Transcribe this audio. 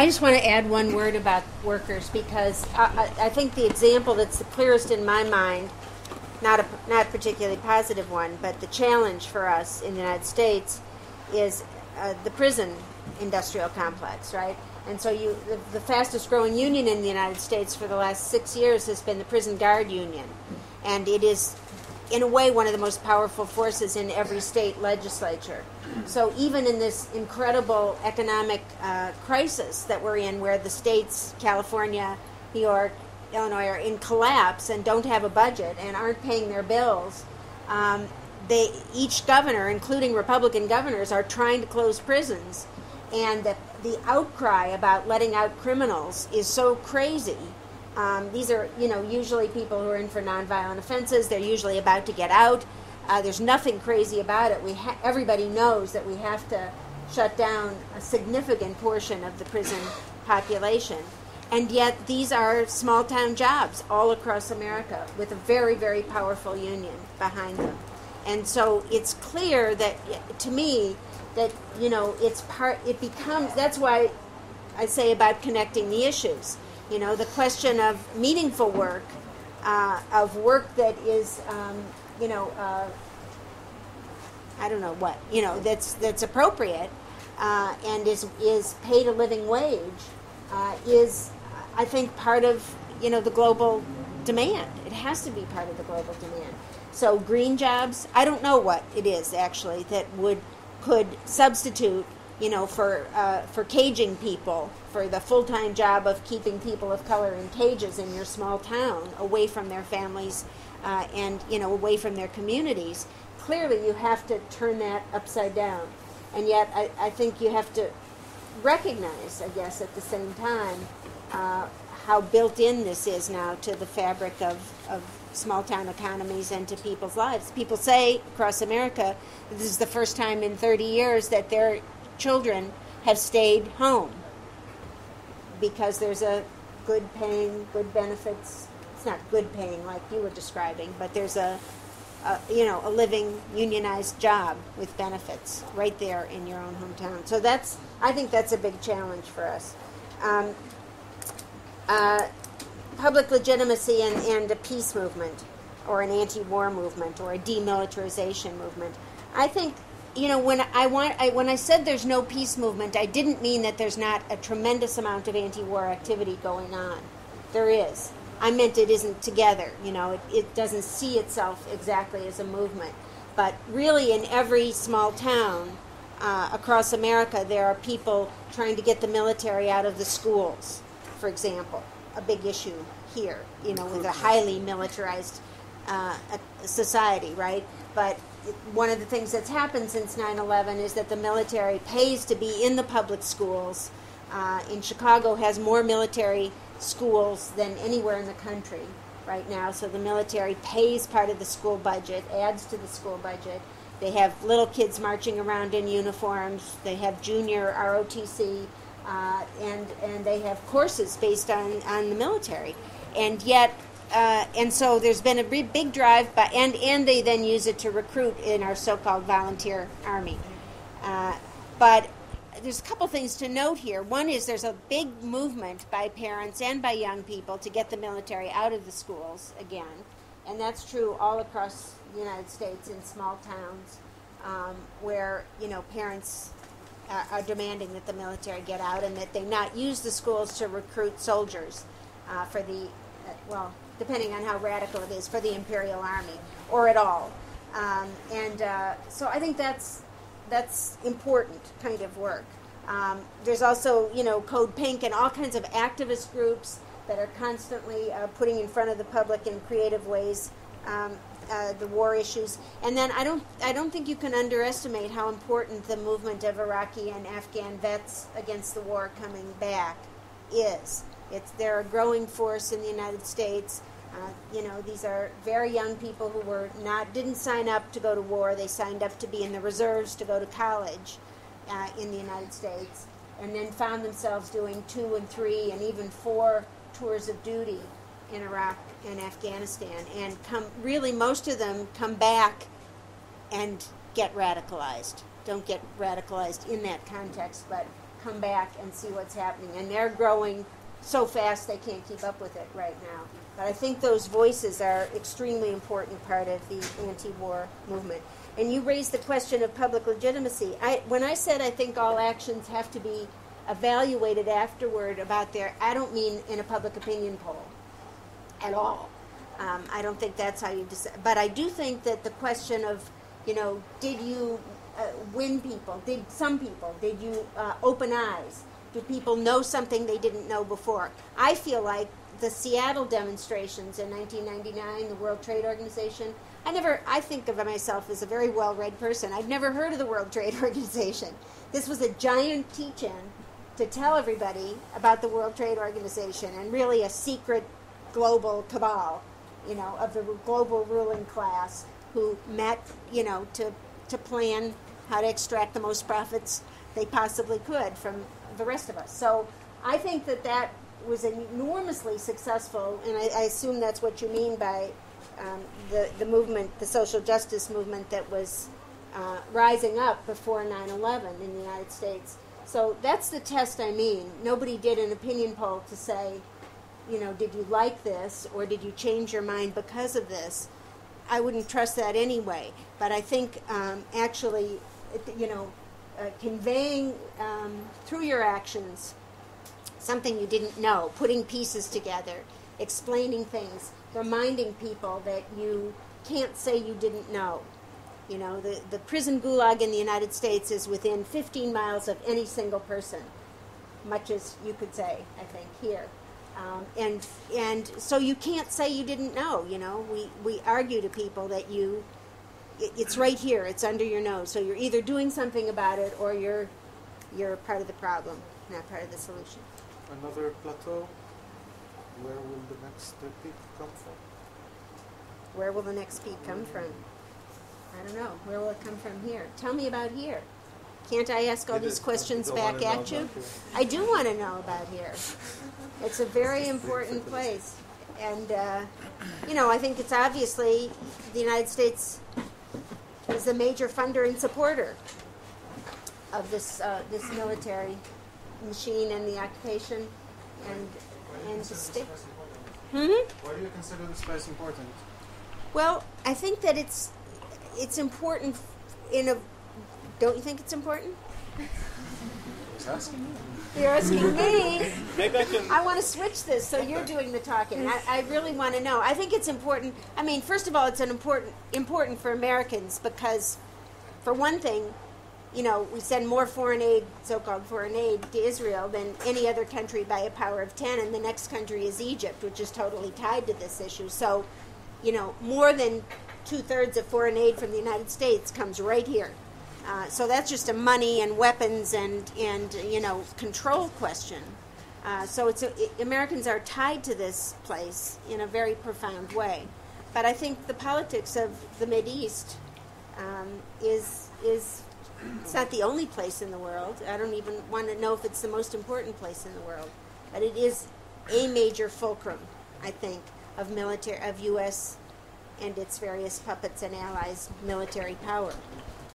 I just want to add one word about workers, because I think the example that's the clearest in my mind, not particularly positive one, but the challenge for us in the United States is the prison industrial complex, right? And so the fastest growing union in the United States for the last 6 years has been the prison guard union. And it is, in a way, one of the most powerful forces in every state legislature. So even in this incredible economic crisis that we're in, where the states, California, New York, Illinois, are in collapse and don't have a budget and aren't paying their bills, each governor, including Republican governors, are trying to close prisons. And the outcry about letting out criminals is so crazy. These are, usually people who are in for nonviolent offenses. They're usually about to get out. There's nothing crazy about it. Everybody knows that we have to shut down a significant portion of the prison population. And yet these are small-town jobs all across America with a very, very powerful union behind them. And so it's clear that, to me, that, it becomes, that's why I say about connecting the issues. The question of meaningful work, of work that is, I don't know what, that's appropriate and is paid a living wage, is, I think, part of, the global demand. It has to be part of the global demand. So green jobs, I don't know what it is, actually, that could substitute, for caging people, for the full-time job of keeping people of color in cages in your small town, away from their families and, away from their communities. Clearly, you have to turn that upside down. And yet, I think you have to recognize, I guess, at the same time, how built in this is now to the fabric of small-town economies and to people's lives. People say across America, this is the first time in 30 years that their children have stayed home because there's a good paying, good benefits. It's not good paying like you were describing, but there's a living unionized job with benefits right there in your own hometown. So I think that's a big challenge for us. Public legitimacy and a peace movement, or an anti-war movement, or a demilitarization movement. I think, when I said there's no peace movement, I didn't mean that there's not a tremendous amount of anti-war activity going on. There is. I meant it isn't together. It doesn't see itself exactly as a movement. But really, in every small town across America, there are people trying to get the military out of the schools, for example. A big issue here, with a highly militarized society, right? But one of the things that's happened since 9/11 is that the military pays to be in the public schools. In Chicago has more military schools than anywhere in the country right now, so the military pays part of the school budget, adds to the school budget. They have little kids marching around in uniforms. They have junior ROTC. And they have courses based on the military, and yet, and so there's been a big drive, and they then use it to recruit in our so-called volunteer army. But there's a couple things to note here. One is there's a big movement by parents and by young people to get the military out of the schools again, and that's true all across the United States in small towns where parents are demanding that the military get out and that they not use the schools to recruit soldiers for the, depending on how radical it is, for the Imperial Army, or at all. So I think that's important kind of work. There's also, Code Pink and all kinds of activist groups that are constantly putting in front of the public in creative ways the war issues. And then I don't think you can underestimate how important the movement of Iraqi and Afghan vets against the war coming back is. They're a growing force in the United States. These are very young people who didn't sign up to go to war. They signed up to be in the reserves to go to college in the United States, and then found themselves doing 2 and 3 and even 4 tours of duty in Iraq and Afghanistan, and most of them come back and get radicalized. Don't get radicalized in that context, but come back and see what's happening. And they're growing so fast they can't keep up with it right now. But I think those voices are extremely important part of the anti-war movement. And you raised the question of public legitimacy. When I said I think all actions have to be evaluated afterward about I don't mean in a public opinion poll at all. I don't think that's how you decide. But I do think that the question of, did you win people? Did you open eyes? Do people know something they didn't know before? I feel like the Seattle demonstrations in 1999, the World Trade Organization, I think of myself as a very well-read person. I'd never heard of the World Trade Organization. This was a giant teach-in to tell everybody about the World Trade Organization, and really a secret global cabal, of the global ruling class who met, to plan how to extract the most profits they possibly could from the rest of us. So I think that was enormously successful, and I assume that's what you mean by the movement, the social justice movement that was rising up before 9/11 in the United States. So that's the test I mean. Nobody did an opinion poll to say, did you like this or did you change your mind because of this? I wouldn't trust that anyway. But I think actually, conveying through your actions something you didn't know, putting pieces together, explaining things, reminding people that you can't say you didn't know. The prison gulag in the United States is within 15 miles of any single person, much as you could say, I think, here. And so you can't say you didn't know, We argue to people that it's right here, it's under your nose. So you're either doing something about it or you're part of the problem, not part of the solution. Another plateau? Where will the next peak come from? Where will the next peak come from? I don't know. Where will it come from here? Tell me about here. Can't I ask all these questions back at you? I do want to know about here. It's a very important place. And, I think it's obviously the United States is a major funder and supporter of this military machine and the occupation and the state. Why do you consider this place important? Well, I think that it's important don't you think it's important? Who's asking me? You're asking me. Maybe I can... I want to switch this so you're doing the talking. I really want to know. I think it's important. I mean, first of all, it's important for Americans because, for one thing, we send more foreign aid, so-called foreign aid, to Israel than any other country by a power of 10, and the next country is Egypt, which is totally tied to this issue. So, more than 2/3 of foreign aid from the United States comes right here. So that's just a money and weapons and control question. So Americans are tied to this place in a very profound way. But I think the politics of the Mideast is it's not the only place in the world. I don't even want to know if it's the most important place in the world. But it is a major fulcrum, I think, of U.S. and its various puppets and allies' military power.